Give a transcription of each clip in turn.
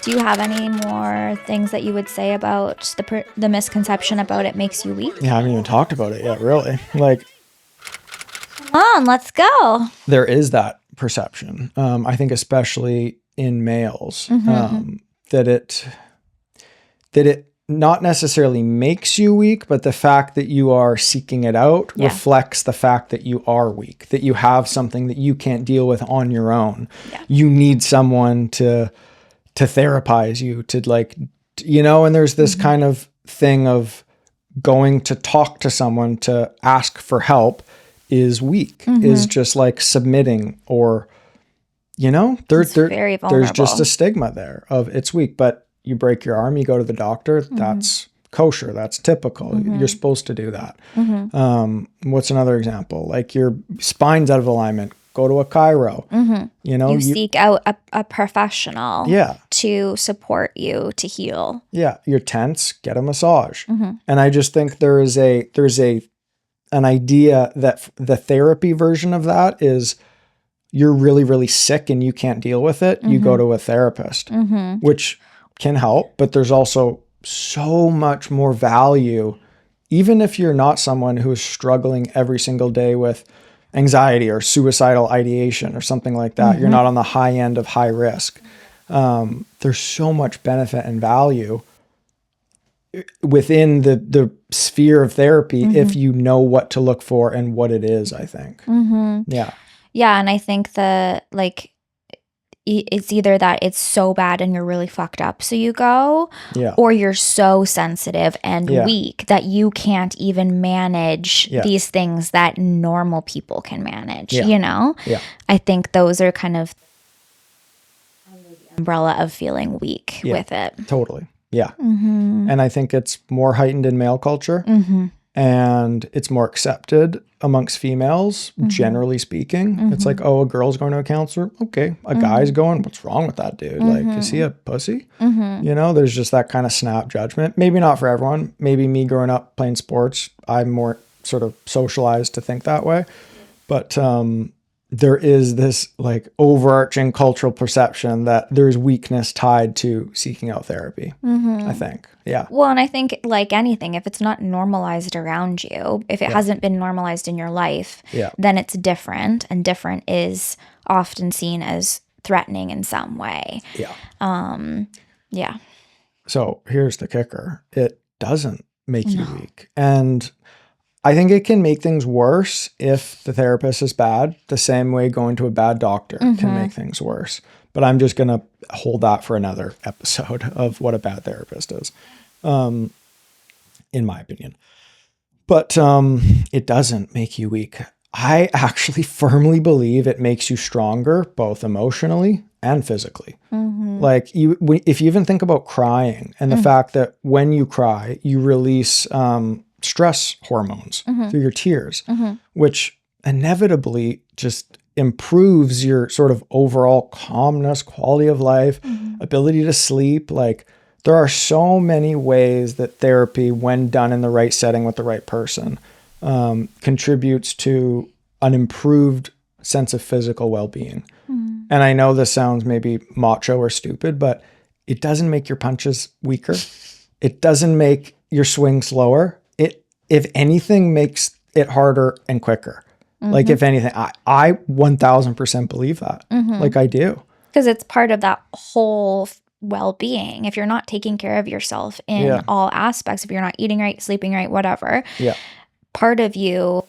Do you have any more things that you would say about the misconception about it makes you weak? Yeah, I haven't even talked about it yet, really. Like, Come on, let's go. there is that perception. I think especially in males, that it not necessarily makes you weak, but the fact that you are seeking it out reflects the fact that you are weak, that you have something that you can't deal with on your own. Yeah. You need someone to therapize you, to like, you know, and there's this kind of thing of going to talk to someone to ask for help is weak, is just like submitting, or, you know, It's very there's just vulnerable. a stigma there of it's weak. But you break your arm, you go to the doctor, that's kosher, that's typical. You're supposed to do that. What's another example? Like your spine's out of alignment, go to a chiro. You know, You seek out a professional Yeah. to support you to heal. Yeah, you're tense, get a massage. And I just think there's an idea that the therapy version of that is you're really, really sick and you can't deal with it. You go to a therapist, which can help, but there's also so much more value, even if you're not someone who is struggling every single day with anxiety or suicidal ideation or something like that. You're not on the high end of high risk. There's so much benefit and value within the sphere of therapy if you know what to look for and what it is, I think. Yeah. Yeah, and I think that like it's either that it's so bad and you're really fucked up, so you go, or you're so sensitive and weak that you can't even manage these things that normal people can manage, you know? Yeah. I think those are kind of under the umbrella of feeling weak with it. Totally. Yeah. And I think it's more heightened in male culture. And it's more accepted amongst females, generally speaking. It's like, oh, a girl's going to a counselor. Okay. A guy's going, what's wrong with that dude? Like, is he a pussy? You know, there's just that kind of snap judgment. Maybe not for everyone. Maybe me growing up playing sports, I'm more sort of socialized to think that way. But there is this like overarching cultural perception that there's weakness tied to seeking out therapy, I think. Yeah. Well, and I think like anything, if it's not normalized around you, if it hasn't been normalized in your life, then it's different, and different is often seen as threatening in some way. Yeah. So here's the kicker. It doesn't make you weak. And I think it can make things worse if the therapist is bad, the same way going to a bad doctor can make things worse. But I'm just going to hold that for another episode of what a bad therapist is, in my opinion. But it doesn't make you weak. I actually firmly believe it makes you stronger, both emotionally and physically. Like if you even think about crying and the fact that when you cry, you release stress hormones through your tears, which inevitably just improves your sort of overall calmness, quality of life, ability to sleep. Like there are so many ways that therapy, when done in the right setting with the right person, contributes to an improved sense of physical well-being. And I know this sounds maybe macho or stupid, but it doesn't make your punches weaker. It doesn't make your swing slower. It, if anything, makes it harder and quicker. Like if anything, I 1000% believe that. Like I do. Because it's part of that whole well-being. If you're not taking care of yourself in all aspects, if you're not eating right, sleeping right, whatever, part of you,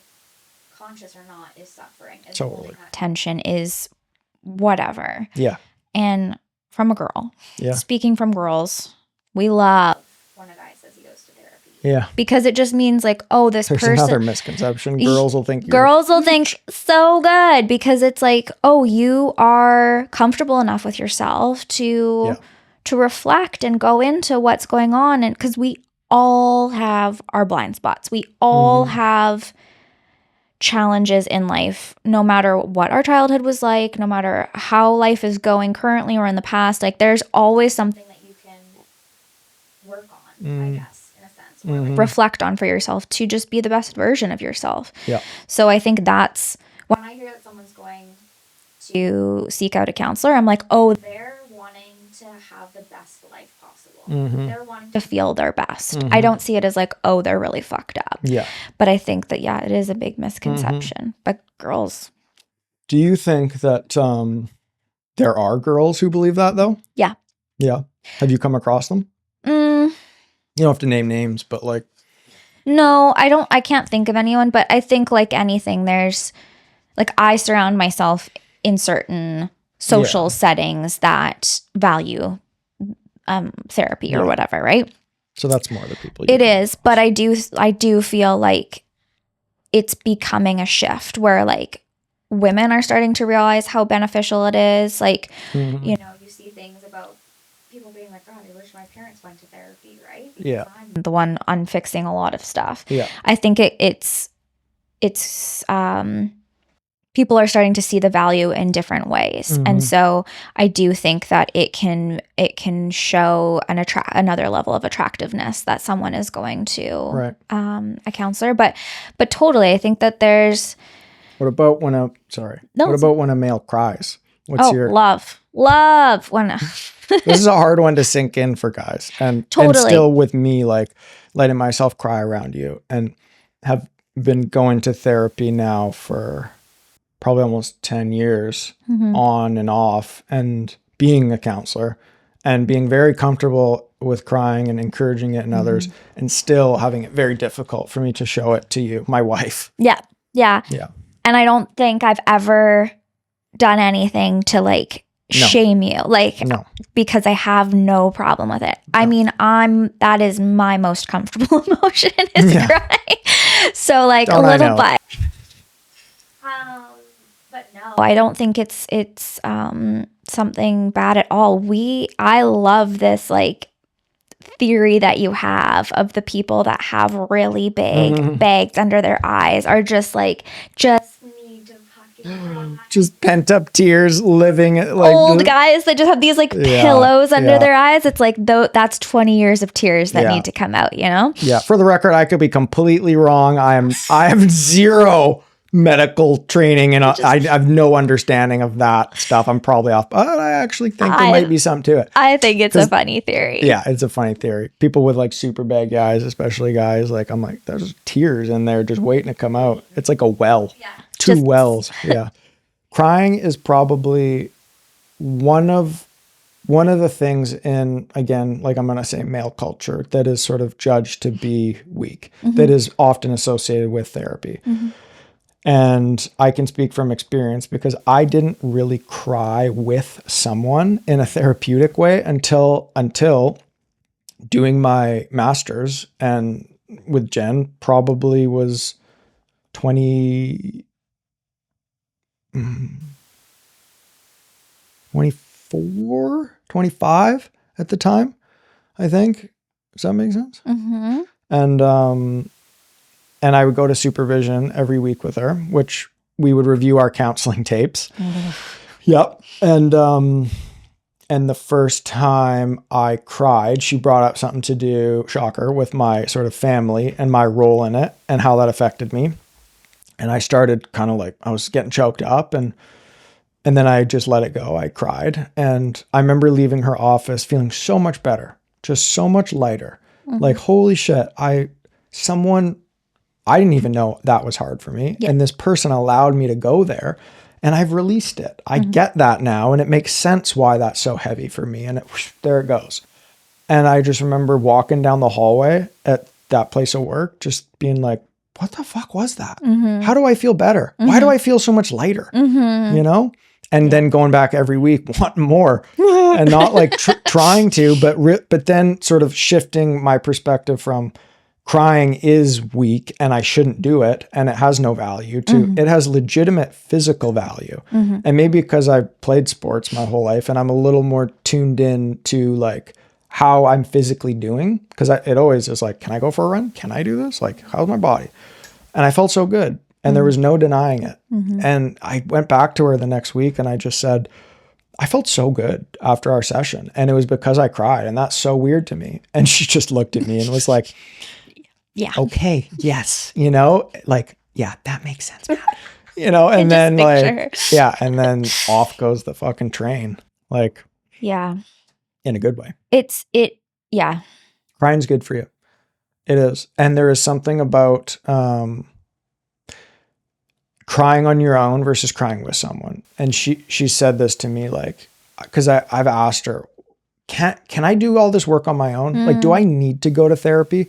conscious or not, is suffering. Is Totally. That tension is whatever. Yeah. And from a girl, Yeah. speaking from girls, we love when a guy says he goes to therapy. Yeah. Because it just means like, oh, this There's person. another misconception. Girls will think Girls will think so good because it's like, oh, you are comfortable enough with yourself to reflect and go into what's going on. And because we all have our blind spots. We all have challenges in life, no matter what our childhood was like, no matter how life is going currently or in the past. Like there's always something that you can work on, I guess, in a sense, or reflect on for yourself to just be the best version of yourself. Yeah. So I think that's when I hear that someone's going to seek out a counselor, I'm like, oh, they're wanting to have the best life possible. They're wanting to feel their best. I don't see it as like, oh, they're really fucked up. Yeah. But I think that, yeah, it is a big misconception. But girls. Do you think that there are girls who believe that though? Yeah. Yeah. Have you come across them? You don't have to name names, but like. No, I can't think of anyone, but I think like anything, there's like, I surround myself in certain social settings that value therapy or whatever, right? So that's more the people. It is, but I do feel like it's becoming a shift where like women are starting to realize how beneficial it is. Like, you know, you see things about people being like, God, I wish my parents went to therapy, right? Because I'm the one unfixing a lot of stuff. Yeah. I think it's people are starting to see the value in different ways. And so I do think that it can show another level of attractiveness that someone is going to a counselor. But totally, I think that there's. What about when a male cries? What's your love when this is a hard one to sink in for guys, and still with me, like letting myself cry around you, and have been going to therapy now for probably almost 10 years on and off, and being a counselor and being very comfortable with crying and encouraging it in others, and still having it very difficult for me to show it to you, my wife. Yeah. And I don't think I've ever done anything to like shame you, like, because I have no problem with it. No. I mean, that is my most comfortable emotion is crying. So like a little bit. But no, I don't think it's something bad at all. I love this like theory that you have of the people that have really big bags under their eyes are just need to fucking just pent up tears, living like old guys that just have these like pillows under their eyes. It's like that's 20 years of tears that need to come out, you know? Yeah. For the record, I could be completely wrong. I have zero medical training, and I have no understanding of that stuff. I'm probably off, but I actually think there might be something to it. I think it's a funny theory. Yeah, it's a funny theory. People with like super bad guys, especially guys, like I'm like, there's tears in there just waiting to come out. It's like a well. Yeah. Two wells. Yeah. Crying is probably one of the things in, again, like I'm going to say male culture that is sort of judged to be weak, that is often associated with therapy. And I can speak from experience because I didn't really cry with someone in a therapeutic way until doing my master's, and with Jen probably was 24, 25 at the time, I think. Does that make sense? And I would go to supervision every week with her, which we would review our counseling tapes. Yep. And the first time I cried, she brought up something to do, shocker, with my sort of family and my role in it and how that affected me. And I started kind of like, I was getting choked up, and then I just let it go. I cried. And I remember leaving her office feeling so much better, just so much lighter. Like, holy shit, I didn't even know that was hard for me. Yeah. And this person allowed me to go there, and I've released it. I get that now, and it makes sense why that's so heavy for me. And there it goes. And I just remember walking down the hallway at that place of work, just being like, what the fuck was that? How do I feel better? Why do I feel so much lighter? You know? And then going back every week, wanting more, and not like trying to, but then sort of shifting my perspective from crying is weak and I shouldn't do it and it has no value to it has legitimate physical value. And maybe because I've played sports my whole life and I'm a little more tuned in to like how I'm physically doing, because it always is like, can I go for a run? Can I do this? Like, how's my body? And I felt so good, and there was no denying it. And I went back to her the next week and I just said, I felt so good after our session, and it was because I cried, and that's so weird to me. And she just looked at me and was like, yeah. Okay. Yes. You know, like, yeah, that makes sense, man. You know, and then like, yeah. And then off goes the fucking train. Like, yeah. in a good way. Yeah. Crying's good for you. It is. And there is something about crying on your own versus crying with someone. And she said this to me, like, because I've asked her, can I do all this work on my own? Like, do I need to go to therapy?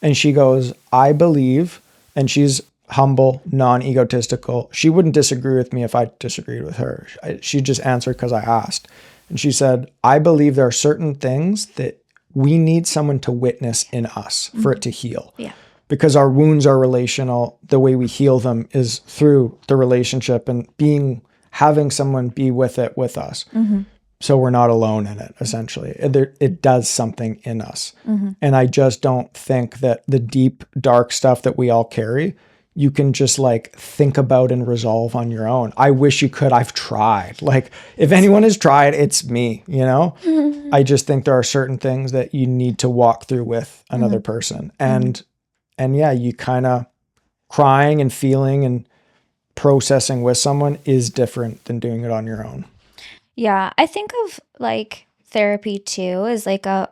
And she goes, I believe, and she's humble, non-egotistical. She wouldn't disagree with me if I disagreed with her. She just answered because I asked. And she said, I believe there are certain things that we need someone to witness in us for it to heal. Yeah. Because our wounds are relational. The way we heal them is through the relationship and having someone be with it with us. So we're not alone in it, essentially. It does something in us. And I just don't think that the deep, dark stuff that we all carry, you can just like think about and resolve on your own. I wish you could. I've tried. Like, if anyone has tried, it's me, you know? I just think there are certain things that you need to walk through with another person. And yeah, you kind of crying and feeling and processing with someone is different than doing it on your own. Yeah, I think of like therapy too as like a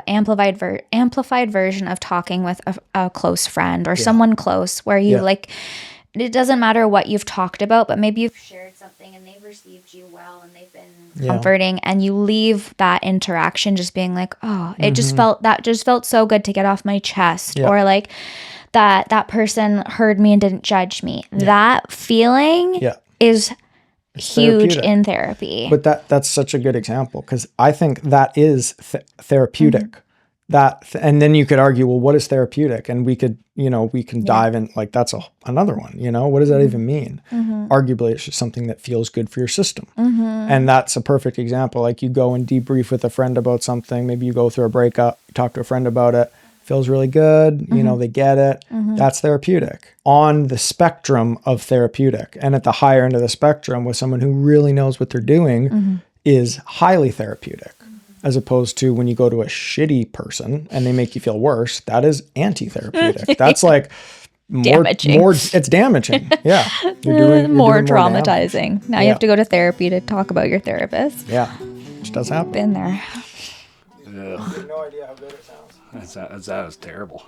amplified version of talking with a close friend or someone close, where you like, it doesn't matter what you've talked about, but maybe you've shared something and they've received you well and they've been comforting, and you leave that interaction just being like, oh, it just felt so good to get off my chest, or like that person heard me and didn't judge me. That feeling is huge in therapy. But that's such a good example, because I think that is therapeutic. And then you could argue, well, what is therapeutic? And we can dive in, like, that's another one, what does that even mean? Arguably, it's just something that feels good for your system. And that's a perfect example. Like, you go and debrief with a friend about something. Maybe you go through a breakup, you talk to a friend about it, feels really good. They get it. That's therapeutic. On the spectrum of therapeutic, and at the higher end of the spectrum with someone who really knows what they're doing, is highly therapeutic. As opposed to when you go to a shitty person and they make you feel worse, that is anti-therapeutic. That's like damaging. It's damaging. Yeah. You're more traumatizing. Now you have to go to therapy to talk about your therapist. Yeah. Which does happen. Been there. Ugh. I have no idea how good it sounds. That was terrible.